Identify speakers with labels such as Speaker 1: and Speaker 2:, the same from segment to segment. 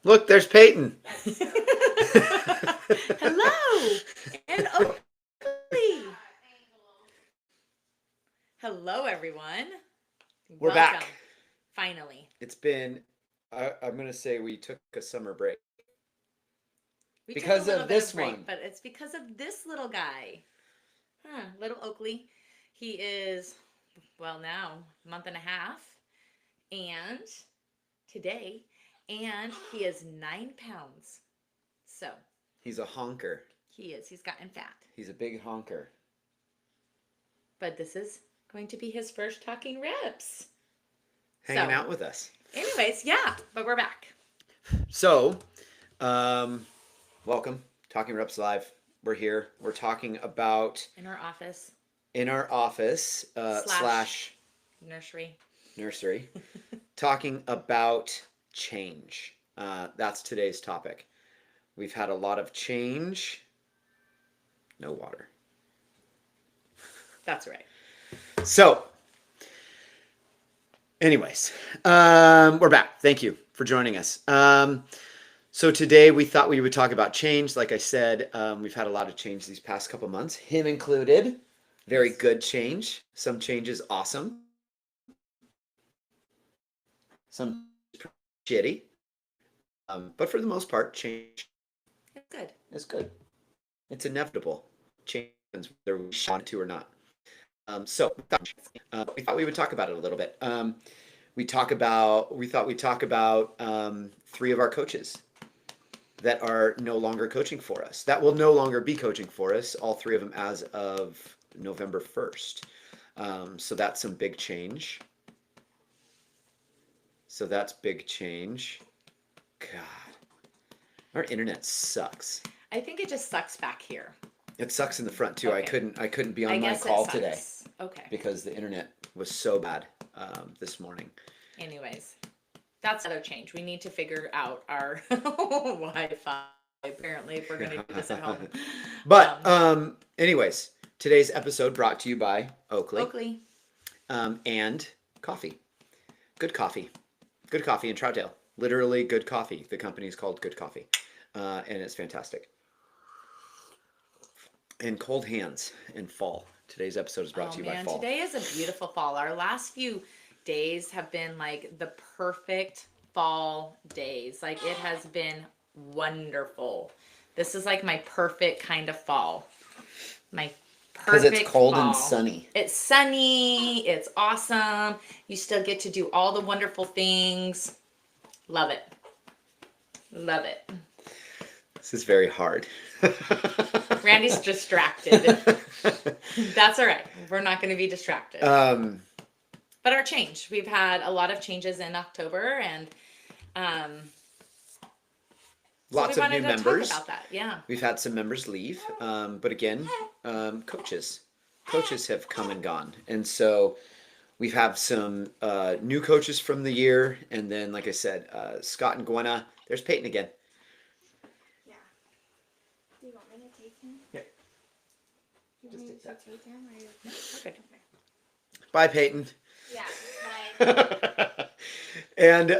Speaker 1: Look, there's Peyton.
Speaker 2: Hello and Oakley. Hello, everyone.
Speaker 1: We're
Speaker 2: Welcome.
Speaker 1: back.
Speaker 2: Finally,
Speaker 1: It's been, I'm going to say we took a summer break
Speaker 2: we took a
Speaker 1: because
Speaker 2: little
Speaker 1: of
Speaker 2: bit of
Speaker 1: this
Speaker 2: break,
Speaker 1: one.
Speaker 2: but it's because of this little guy. Little Oakley. He is, well, now, a month and a half, and today, and he is 9 pounds. So,
Speaker 1: He's a honker.
Speaker 2: he is. He's gotten fat.
Speaker 1: He's a big honker.
Speaker 2: But this is going to be his first talking reps.
Speaker 1: Hanging
Speaker 2: So,
Speaker 1: out with us.
Speaker 2: anyways, yeah, but we're back.
Speaker 1: So, um, welcome. Talking Reps Live. We're here. We're talking about
Speaker 2: In our office
Speaker 1: in our office slash
Speaker 2: nursery.
Speaker 1: nursery, talking about change. That's today's topic. We've had a lot of change. No water.
Speaker 2: That's right.
Speaker 1: So, anyways, we're back. Thank you for joining us. So today we thought we would talk about change. Like I said, we've had a lot of change these past couple months, him included. Very
Speaker 2: Yes.
Speaker 1: good change. Some changes awesome. Some shitty. But for the most part, change
Speaker 2: It's good.
Speaker 1: is good. It's inevitable. Change happens whether we want it to or not. We thought we would talk about it a little bit. We thought we'd talk about three of our coaches that are no longer coaching for us. That will no longer be coaching for us. All three of them as of November 1st. So that's some big change. So that's big change. God, our internet sucks.
Speaker 2: I think it just sucks back here.
Speaker 1: It sucks in the front too.
Speaker 2: Okay.
Speaker 1: I couldn't be on
Speaker 2: I
Speaker 1: my
Speaker 2: guess
Speaker 1: call
Speaker 2: it
Speaker 1: today
Speaker 2: sucks. Okay.
Speaker 1: because the internet was so bad this morning.
Speaker 2: Anyways, that's another change. We need to figure out our Wi-Fi, apparently, if we're going to do this at home.
Speaker 1: But anyways, today's episode brought to you by
Speaker 2: Oakley.
Speaker 1: And coffee. Good coffee. Good coffee in Troutdale. Literally good coffee. The company is called Good Coffee. And it's fantastic. And cold hands in fall. Today's episode is brought to you by fall.
Speaker 2: Today is a beautiful fall. Our last few days have been like the perfect fall days. Like it has been wonderful. This is like my perfect kind of fall. My
Speaker 1: Because
Speaker 2: perfect
Speaker 1: it's cold
Speaker 2: fall.
Speaker 1: and sunny.
Speaker 2: It's sunny. It's awesome. You still get to do all the wonderful things. Love it. Love it.
Speaker 1: This is very hard.
Speaker 2: Randy's distracted. That's all right. We're not going to be distracted. But our change. We've had a lot of changes in October, and
Speaker 1: lots of new members.
Speaker 2: Talk about that. Yeah.
Speaker 1: We've had some members leave, but again, coaches have come and gone, and so we have some new coaches from the year, and then, like I said, Scott and Gwenna. There's Peyton again.
Speaker 3: Yeah. Do you want me to take him?
Speaker 1: Yeah.
Speaker 3: You want me to take him or you?
Speaker 2: Okay.
Speaker 1: Bye, Peyton.
Speaker 3: Yeah.
Speaker 1: And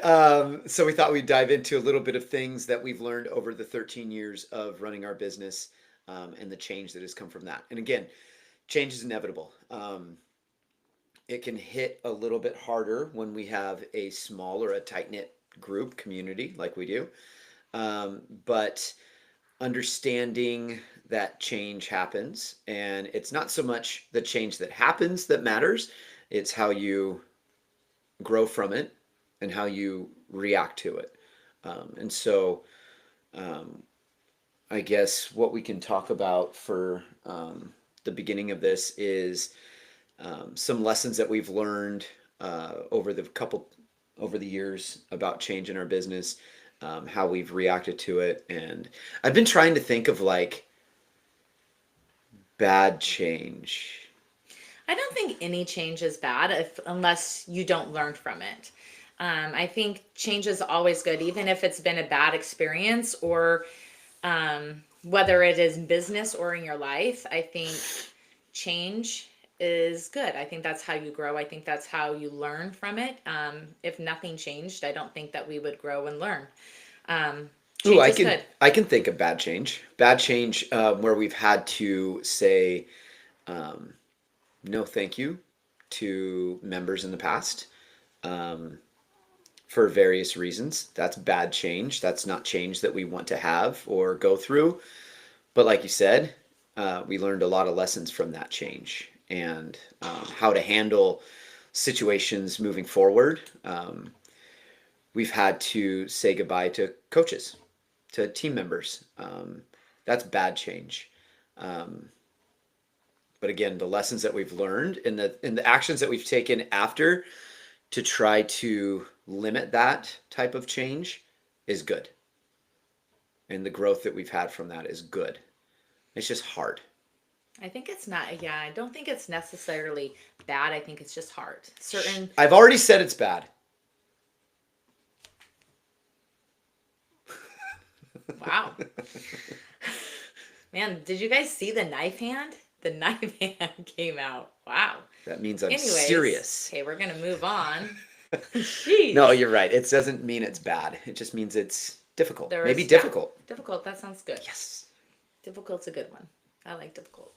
Speaker 1: so we thought we'd dive into a little bit of things that we've learned over the 13 years of running our business and the change that has come from that. And again, change is inevitable. It can hit a little bit harder when we have a small or a tight-knit group community like we do. But understanding that change happens, and it's not so much the change that happens that matters, it's how you grow from it and how you react to it. And so I guess what we can talk about for the beginning of this is some lessons that we've learned over the years about change in our business, how we've reacted to it. And I've been trying to think of like bad change.
Speaker 2: I don't think any change is bad unless you don't learn from it. I think change is always good, even if it's been a bad experience or whether it is business or in your life. I think change is good. I think that's how you grow. I think that's how you learn from it. If nothing changed, I don't think that we would grow and learn.
Speaker 1: Ooh,
Speaker 2: Change is good.
Speaker 1: I can think of bad change. Bad change where we've had to say um, no, thank you to members in the past for various reasons. That's bad change. That's not change that we want to have or go through. But like you said, we learned a lot of lessons from that change and how to handle situations moving forward. We've had to say goodbye to coaches, to team members. That's bad change. Um, but again, the lessons that we've learned and the actions that we've taken after to try to limit that type of change is good. And the growth that we've had from that is good. It's just hard.
Speaker 2: I think it's not, yeah, I don't think it's necessarily bad. I think it's just hard. Certain,
Speaker 1: I've already said it's bad.
Speaker 2: wow. Man, did you guys see the knife hand? The knife hand came out. Wow.
Speaker 1: That means I'm
Speaker 2: Anyways,
Speaker 1: serious.
Speaker 2: okay, we're gonna move on. Jeez.
Speaker 1: No, you're right. It doesn't mean it's bad. It just means it's difficult.
Speaker 2: There
Speaker 1: Maybe
Speaker 2: is- yeah,
Speaker 1: difficult.
Speaker 2: difficult, that sounds good.
Speaker 1: Yes.
Speaker 2: Difficult's a good one. I like difficult.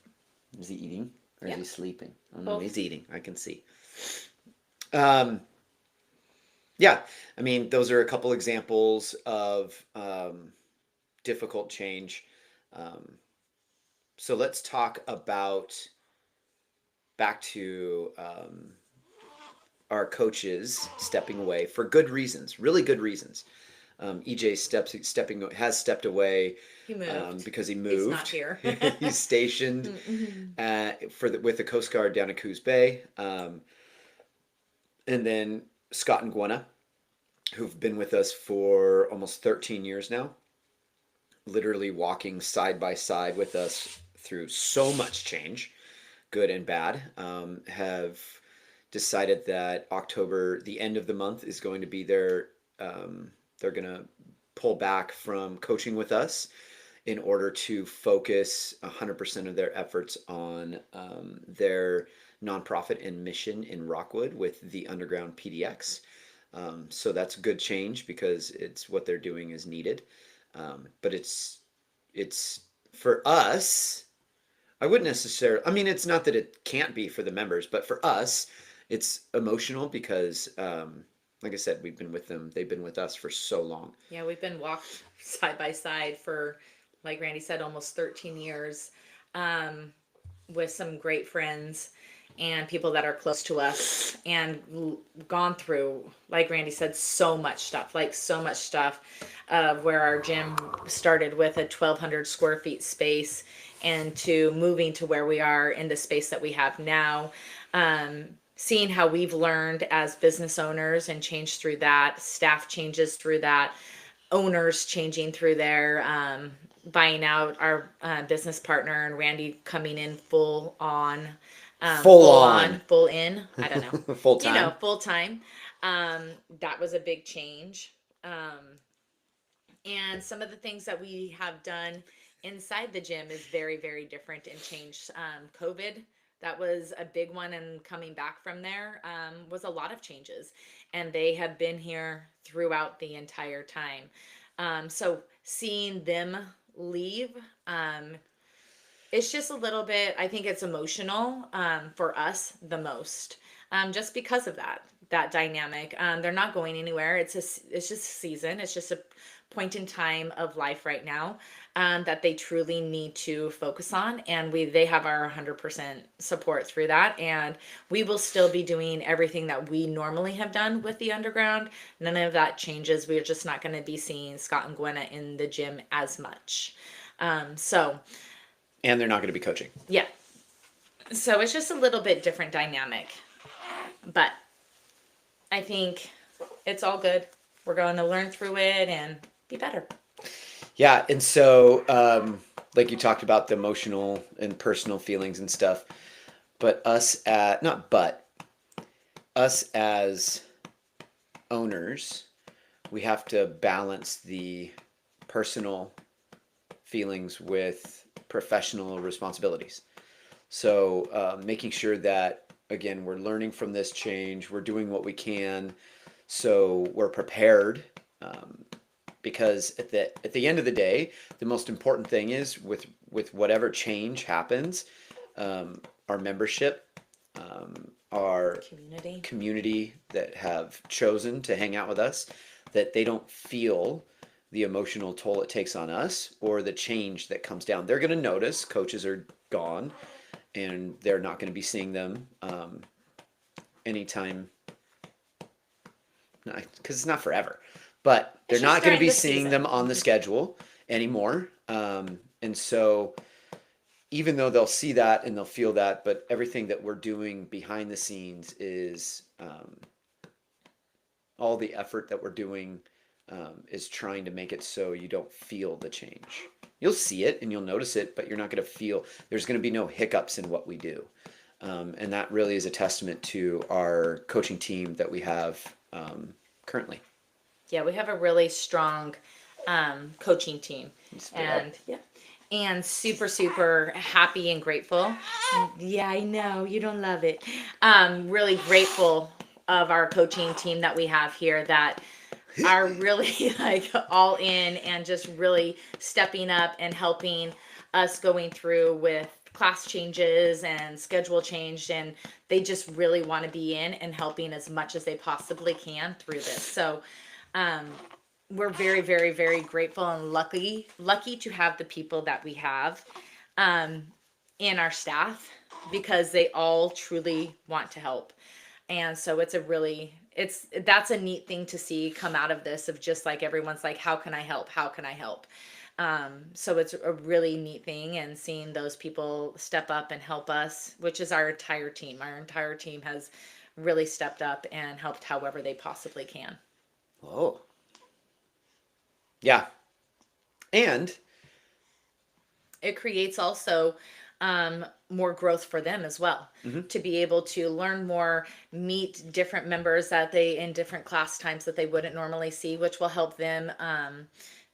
Speaker 1: Is he eating or
Speaker 2: Yeah.
Speaker 1: is he sleeping? Oh no,
Speaker 2: Both.
Speaker 1: he's eating. I can see. Um, yeah, I mean, those are a couple examples of difficult change. Um, so let's talk about back to our coaches stepping away for good reasons, really good reasons. EJ has stepped away
Speaker 2: He moved.
Speaker 1: because he
Speaker 2: He's
Speaker 1: moved.
Speaker 2: not here.
Speaker 1: He's stationed
Speaker 2: Mhm.
Speaker 1: with the Coast Guard down at Coos Bay, and then Scott and Gwenna, who've been with us for almost 13 years now, literally walking side by side with us through so much change, good and bad, have decided that October, the end of the month, is going to be their, they're going to pull back from coaching with us in order to focus 100% of their efforts on their nonprofit and mission in Rockwood with the Underground PDX. So that's a good change because it's what they're doing is needed. But it's for us. I wouldn't necessarily. I mean, it's not that it can't be for the members, but for us, it's emotional because, like I said, we've been with them. They've been with us for so long.
Speaker 2: Yeah, we've been walked side by side for, like Randy said, almost 13 years, with some great friends and people that are close to us and gone through, like Randy said, so much stuff, of where our gym started with a 1,200 square feet space and to moving to where we are in the space that we have now. Seeing how we've learned as business owners and changed through that, staff changes through that, owners changing through there, buying out our business partner and Randy coming in full on, full in. I don't know,
Speaker 1: Full time.
Speaker 2: full time. That was a big change. And some of the things that we have done inside the gym is very, very different and changed. COVID, that was a big one, and coming back from there was a lot of changes, and they have been here throughout the entire time. So seeing them leave, it's just a little bit, I think it's emotional for us the most, just because of that dynamic. They're not going anywhere. It's just a season. It's just a point in time of life right now that they truly need to focus on, and they have our 100% support through that, and we will still be doing everything that we normally have done with the Underground. None of that changes. We're just not going to be seeing Scott and Gwenna in the gym as much. So
Speaker 1: And they're not going to be coaching.
Speaker 2: yeah, so it's just a little bit different dynamic, but I think it's all good. We're going to learn through it and be better.
Speaker 1: Yeah, and so like you talked about the emotional and personal feelings and stuff, but us as owners, we have to balance the personal feelings with professional responsibilities. So making sure that, again, we're learning from this change, we're doing what we can, so we're prepared, because at the end of the day, the most important thing is with whatever change happens, our membership, our
Speaker 2: Community.
Speaker 1: community that have chosen to hang out with us, that they don't feel the emotional toll it takes on us or the change that comes down. They're going to notice coaches are gone and they're not going to be seeing them anytime, because it's not forever, but they're
Speaker 2: It's just
Speaker 1: not going to
Speaker 2: during
Speaker 1: be
Speaker 2: the
Speaker 1: seeing them
Speaker 2: season.
Speaker 1: on the schedule anymore. And so even though they'll see that and they'll feel that, but everything that we're doing behind the scenes is all the effort that we're doing is trying to make it so you don't feel the change. You'll see it and you'll notice it, but you're not going to feel, there's going to be no hiccups in what we do. And that really is a testament to our coaching team that we have currently.
Speaker 2: Yeah, we have a really strong coaching team, and yeah, and super super happy and grateful. Yeah, I know you don't love it. Really grateful of our coaching team that we have here that are really like all in and just really stepping up and helping us going through with class changes and schedule change, and they just really want to be in and helping as much as they possibly can through this. So we're very very very grateful and lucky to have the people that we have in our staff, because they all truly want to help. And so that's a neat thing to see come out of this, of just like everyone's like, how can I help, how can I help? So it's a really neat thing, and seeing those people step up and help us, which is our entire team has really stepped up and helped however they possibly can.
Speaker 1: Oh, yeah. And
Speaker 2: It creates also more growth for them as well, to be able to learn more, meet different members that they in different class times that they wouldn't normally see, which will help them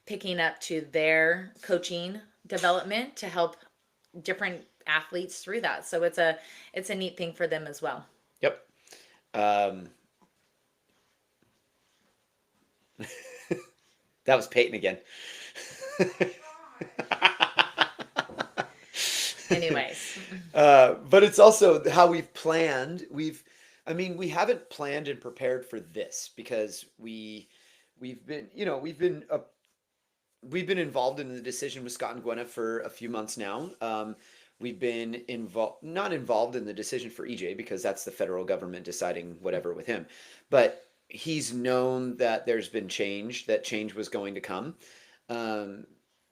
Speaker 2: picking up to their coaching development to help different athletes through that. So it's a neat thing for them as well.
Speaker 1: yep. That was Peyton again.
Speaker 2: Anyways,
Speaker 1: But it's also how we've planned. We haven't planned and prepared for this because we've been, we've been involved in the decision with Scott and Gwenna for a few months now. We've been not involved in the decision for EJ because that's the federal government deciding whatever with him, but he's known that there's been change, that change was going to come.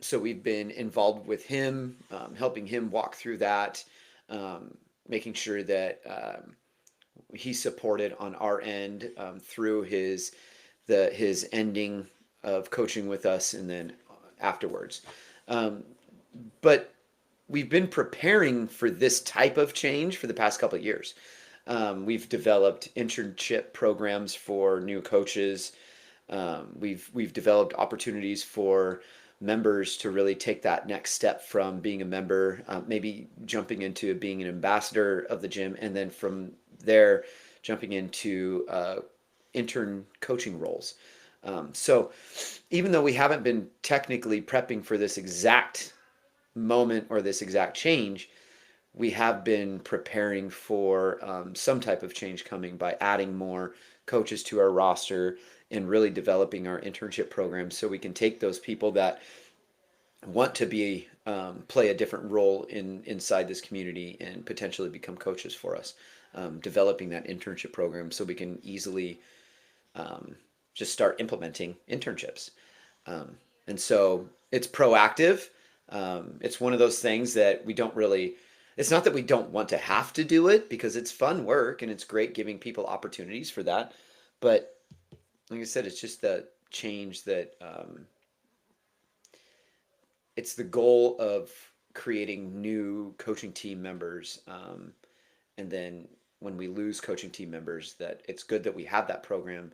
Speaker 1: So we've been involved with him, helping him walk through that, making sure that he's supported on our end through his ending of coaching with us, and then afterwards. But we've been preparing for this type of change for the past couple of years. We've developed internship programs for new coaches. We've developed opportunities for members to really take that next step from being a member, maybe jumping into being an ambassador of the gym, and then from there jumping into intern coaching roles. So even though we haven't been technically prepping for this exact moment or this exact change, we have been preparing for some type of change coming by adding more coaches to our roster and really developing our internship program so we can take those people that want to be play a different role inside this community and potentially become coaches for us. Developing that internship program so we can easily just start implementing internships. And so it's proactive. It's one of those things that we don't really, it's not that we don't want to have to do it, because it's fun work and it's great giving people opportunities for that. But like I said, it's just the change that it's the goal of creating new coaching team members. And then when we lose coaching team members, that it's good that we have that program.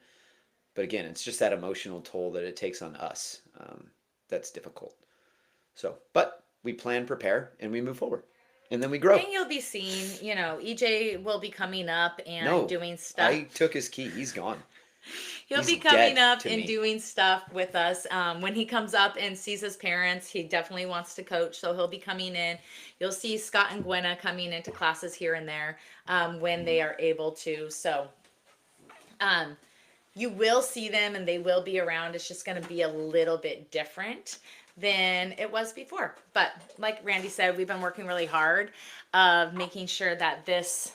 Speaker 1: But again, it's just that emotional toll that it takes on us that's difficult. So, but we plan, prepare, and we move forward. And then we grow.
Speaker 2: and you'll be seeing, EJ will be coming up and
Speaker 1: No,
Speaker 2: doing stuff.
Speaker 1: I took his key. He's gone.
Speaker 2: He'll
Speaker 1: He's
Speaker 2: be coming
Speaker 1: dead
Speaker 2: up
Speaker 1: to
Speaker 2: and
Speaker 1: me.
Speaker 2: doing stuff with us. When he comes up and sees his parents, he definitely wants to coach. So he'll be coming in. You'll see Scott and Gwenna coming into classes here and there when they are able to. So you will see them and they will be around. It's just going to be a little bit different than it was before. But like Randy said, we've been working really hard of making sure that this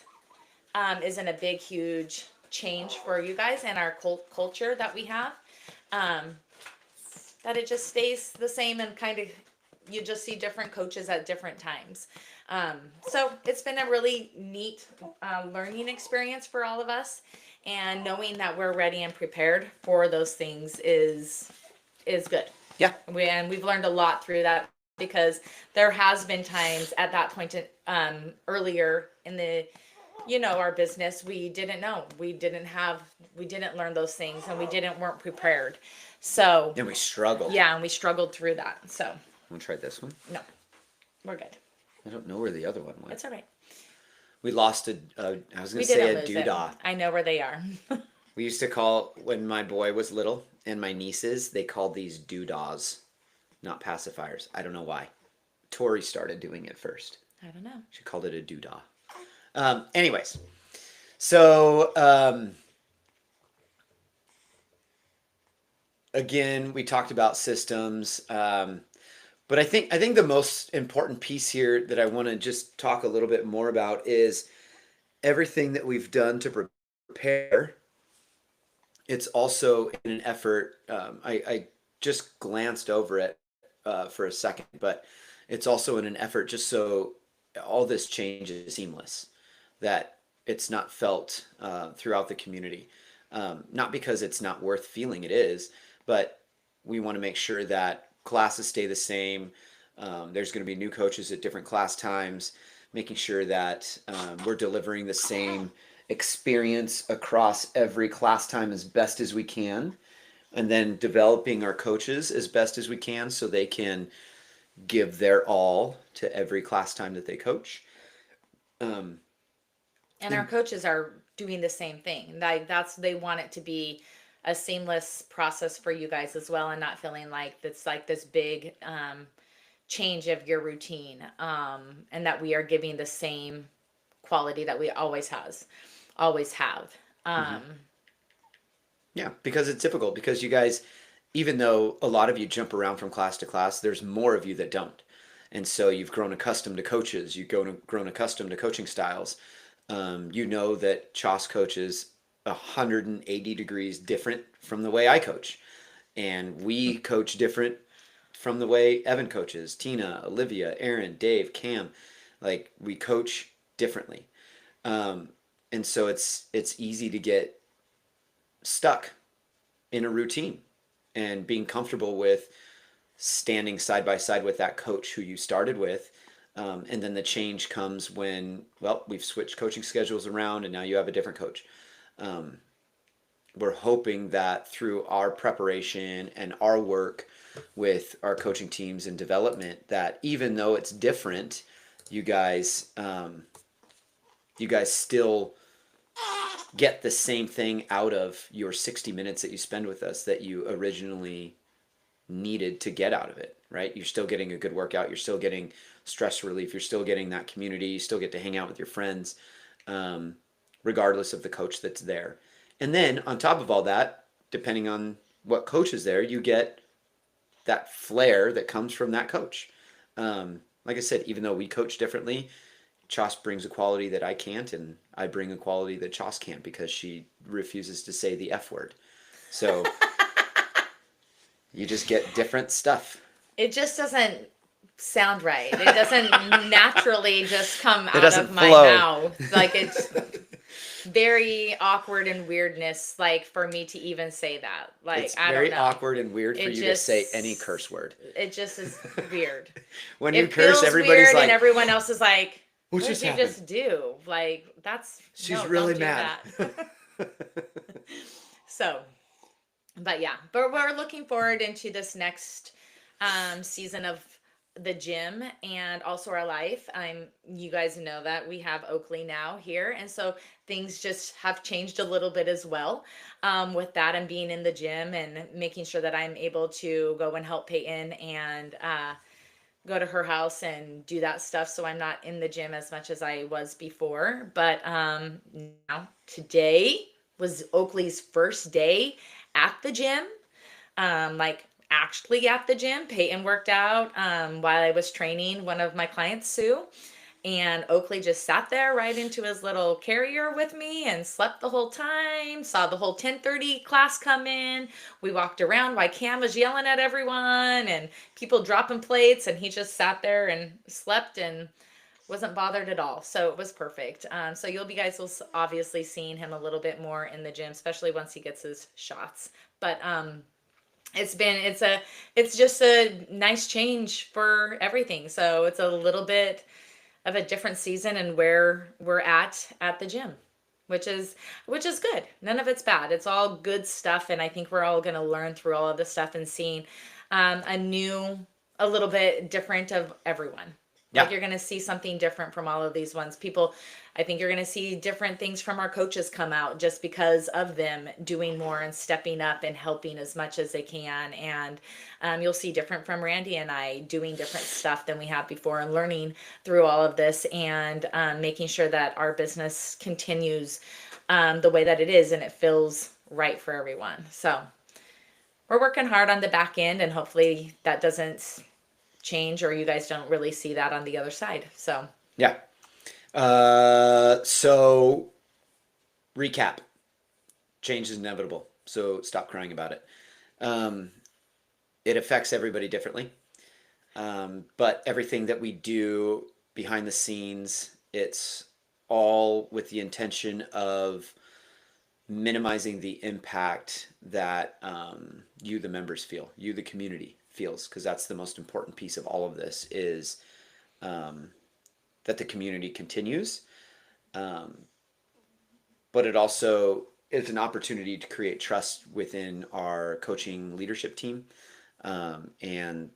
Speaker 2: isn't a big, huge change for you guys and our culture that we have. Um, that it just stays the same and kind of you just see different coaches at different times. So it's been a really neat learning experience for all of us, and knowing that we're ready and prepared for those things is good.
Speaker 1: Yeah.
Speaker 2: And we've learned a lot through that because there has been times at that point earlier in the our business, we didn't know, we didn't learn those things, and weren't prepared. So
Speaker 1: And we struggled.
Speaker 2: yeah, and we struggled through that. So
Speaker 1: Want to try this one?
Speaker 2: no, we're good.
Speaker 1: I don't know where the other one went.
Speaker 2: It's all right.
Speaker 1: We lost I was going
Speaker 2: We
Speaker 1: to say
Speaker 2: didn't
Speaker 1: a
Speaker 2: lose it.
Speaker 1: doodah.
Speaker 2: I know where they are.
Speaker 1: We used to call, when my boy was little and my nieces, they called these doodahs, not pacifiers. I don't know why. Tori started doing it first.
Speaker 2: I don't know.
Speaker 1: She called it a doodah. Anyways, so again, we talked about systems, but I think the most important piece here that I want to just talk a little bit more about is everything that we've done to prepare. It's also in an effort. I just glanced over it for a second, but it's also in an effort just so all this change is seamless, that it's not felt throughout the community. Not because it's not worth feeling, it is, but we want to make sure that classes stay the same. There's going to be new coaches at different class times, making sure that we're delivering the same experience across every class time as best as we can, and then developing our coaches as best as we can so they can give their all to every class time that they coach.
Speaker 2: And our coaches are doing the same thing. Like they want it to be a seamless process for you guys as well, and not feeling like it's like this big change of your routine, and that we are giving the same quality that we always have.
Speaker 1: Yeah, because it's difficult, because you guys, even though a lot of you jump around from class to class, there's more of you that don't. And so you've grown accustomed to coaches, grown accustomed to coaching styles. You know that Chas coaches 180 degrees different from the way I coach. And we coach different from the way Evan coaches, Tina, Olivia, Aaron, Dave, Cam. Like, we coach differently. And so it's easy to get stuck in a routine and being comfortable with standing side by side with that coach who you started with. And then the change comes when, well, we've switched coaching schedules around and now you have a different coach. We're hoping that through our preparation and our work with our coaching teams and development, that even though it's different, you guys still get the same thing out of your 60 minutes that you spend with us that you originally needed to get out of it, right? You're still getting a good workout. You're still getting stress relief. You're still getting that community. You still get to hang out with your friends, regardless of the coach that's there. And then on top of all that, depending on what coach is there, you get that flair that comes from that coach. Like I said, even though we coach differently, Chas brings a quality that I can't, and I bring a quality that Chas can't because she refuses to say the F word. So you just get different stuff.
Speaker 2: It just doesn't sound right. It doesn't naturally just come out
Speaker 1: doesn't
Speaker 2: of my
Speaker 1: flow.
Speaker 2: mouth. Like, it's very awkward and weirdness, like, for me to even say that. Like,
Speaker 1: It's
Speaker 2: I
Speaker 1: very
Speaker 2: don't know.
Speaker 1: awkward and weird for
Speaker 2: It
Speaker 1: you to say
Speaker 2: just-
Speaker 1: any curse word.
Speaker 2: It just is weird.
Speaker 1: When you
Speaker 2: It
Speaker 1: curse,
Speaker 2: feels
Speaker 1: everybody's
Speaker 2: weird,
Speaker 1: like,
Speaker 2: and everyone else is like,
Speaker 1: what
Speaker 2: "What
Speaker 1: just
Speaker 2: did you
Speaker 1: happened?
Speaker 2: just do?" Like,
Speaker 1: She's
Speaker 2: no,
Speaker 1: really
Speaker 2: don't do
Speaker 1: mad.
Speaker 2: that. So, but yeah, but we're looking forward into this next season of the gym and also our life. You guys know that we have Oakley now here, and so things just have changed a little bit as well. With that and being in the gym and making sure that I'm able to go and help Peyton and go to her house and do that stuff. So I'm not in the gym as much as I was before. But now today was Oakley's first day at the gym, like actually at the gym. Peyton worked out while I was training one of my clients, Sue. And Oakley just sat there right into his little carrier with me and slept the whole time. Saw the whole 10:30 class come in. We walked around while Cam was yelling at everyone and people dropping plates, and he just sat there and slept and wasn't bothered at all. So it was perfect. So you'll be guys will obviously seeing him a little bit more in the gym, especially once he gets his shots. But it's just a nice change for everything. So it's a little bit of a different season and where we're at the gym, which is good. None of it's bad. It's all good stuff, and I think we're all going to learn through all of this stuff and seeing a little bit different of everyone.
Speaker 1: Yeah.
Speaker 2: Like you're going to see something different from all of these ones. People, I think you're going to see different things from our coaches come out just because of them doing more and stepping up and helping as much as they can. And you'll see different from Randy and I doing different stuff than we have before and learning through all of this and making sure that our business continues the way that it is and it feels right for everyone. So we're working hard on the back end, and hopefully that doesn't change or you guys don't really see that on the other side. So
Speaker 1: Yeah. So recap, change is inevitable. So stop crying about it. It affects everybody differently. But everything that we do behind the scenes, it's all with the intention of minimizing the impact that you, the members, feel, you, the community feels, because that's the most important piece of all of this is that the community continues. But it also is an opportunity to create trust within our coaching leadership team. And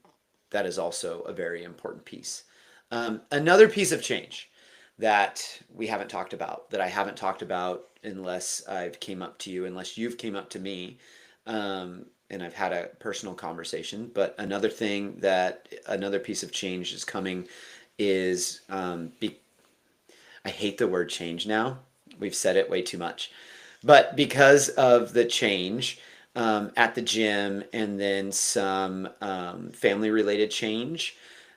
Speaker 1: that is also a very important piece. Another piece of change that we haven't talked about, that I haven't talked about unless I've came up to you, unless you've came up to me, and I've had a personal conversation. But another piece of change is coming is, I hate the word change now. We've said it way too much. But because of the change at the gym and then some family related change,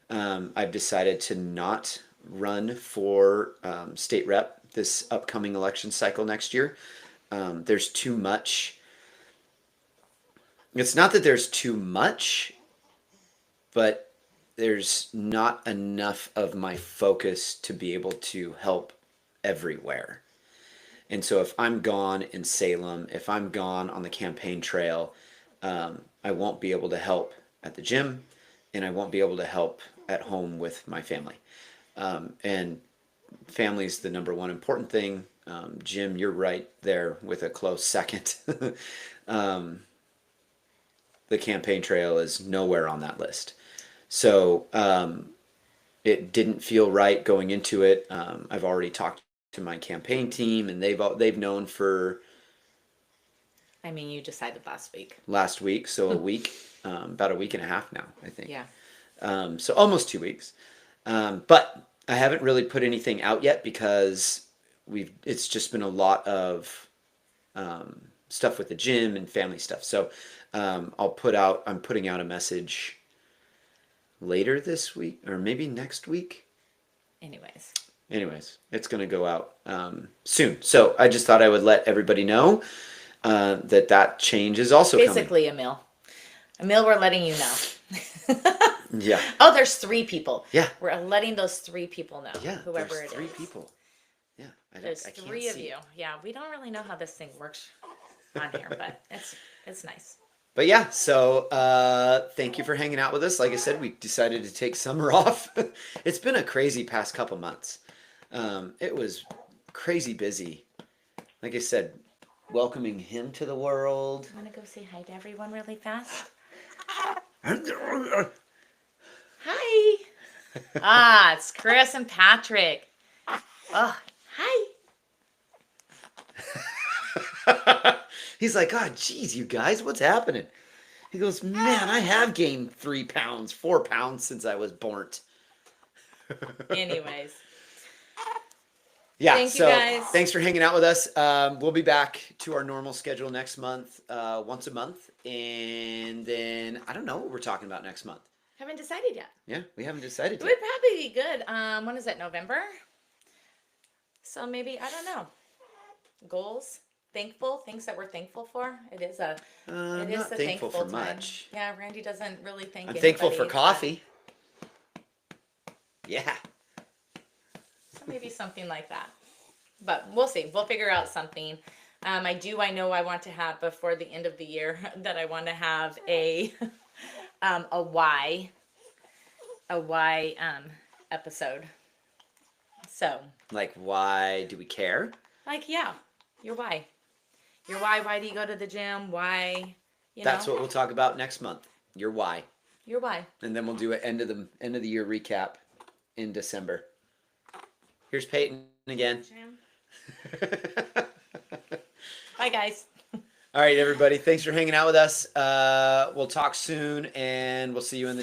Speaker 1: I've decided to not run for state rep this upcoming election cycle next year. There's too much. It's not that there's too much, but there's not enough of my focus to be able to help everywhere. And so if I'm gone in Salem, if I'm gone on the campaign trail, I won't be able to help at the gym, and I won't be able to help at home with my family. And family is the number one important thing. Jim, you're right there with a close second. The campaign trail is nowhere on that list. So it didn't feel right going into it. I've already talked to my campaign team, and they've known for.
Speaker 2: I mean, you decided
Speaker 1: last week, so a week, about a week and a half now, I think.
Speaker 2: Yeah.
Speaker 1: So almost 2 weeks. But I haven't really put anything out yet because it's just been a lot of stuff with the gym and family stuff. So I'm putting out a message later this week or maybe next week. Anyways, it's going to go out soon. So I just thought I would let everybody know that change is also
Speaker 2: basically
Speaker 1: coming.
Speaker 2: Emil, we're letting you know.
Speaker 1: Yeah.
Speaker 2: Oh, there's 3 people.
Speaker 1: Yeah.
Speaker 2: We're letting those 3 people know.
Speaker 1: Yeah.
Speaker 2: Whoever
Speaker 1: There's
Speaker 2: it
Speaker 1: 3
Speaker 2: is.
Speaker 1: people. Yeah.
Speaker 2: There's
Speaker 1: I can't
Speaker 2: 3 of
Speaker 1: see.
Speaker 2: you. Yeah. We don't really know how this thing works on here, but it's nice.
Speaker 1: But yeah, so thank you for hanging out with us. Like I said, we decided to take summer off. It's been a crazy past couple months. It was crazy busy. Like I said, welcoming him to the world.
Speaker 2: Want to go say hi to everyone really fast? Hi. Ah, it's Chris and Patrick. Oh, hi.
Speaker 1: He's like, oh, geez, you guys, what's happening? He goes, man, I have gained 3 pounds, 4 pounds since I was born.
Speaker 2: Anyways,
Speaker 1: Yeah,
Speaker 2: thank you
Speaker 1: so
Speaker 2: guys.
Speaker 1: thanks for hanging out with us. We'll be back to our normal schedule next month, once a month. And then I don't know what we're talking about next month.
Speaker 2: Haven't decided yet.
Speaker 1: Yeah, we haven't decided
Speaker 2: It
Speaker 1: yet.
Speaker 2: would probably be good. When is it? November? So maybe, I don't know. Goals, thankful, things that we're thankful for. It is a
Speaker 1: I'm
Speaker 2: it is
Speaker 1: not
Speaker 2: the
Speaker 1: thankful for
Speaker 2: time.
Speaker 1: much.
Speaker 2: Yeah, Randy doesn't really thank
Speaker 1: I'm thankful for
Speaker 2: anybody,
Speaker 1: coffee. Yeah.
Speaker 2: So maybe something like that. But we'll see. We'll figure out something. I know I want to have before the end of the year that I want to have a a why episode. So
Speaker 1: Like, why do we care?
Speaker 2: like, yeah, your why. Your why. Why do you go to the gym? Why,
Speaker 1: That's what we'll talk about next month. Your why.
Speaker 2: your why.
Speaker 1: And then we'll do an end of the year recap in December. Here's Peyton again.
Speaker 2: Bye, guys.
Speaker 1: All right, everybody. Thanks for hanging out with us. We'll talk soon, and we'll see you in the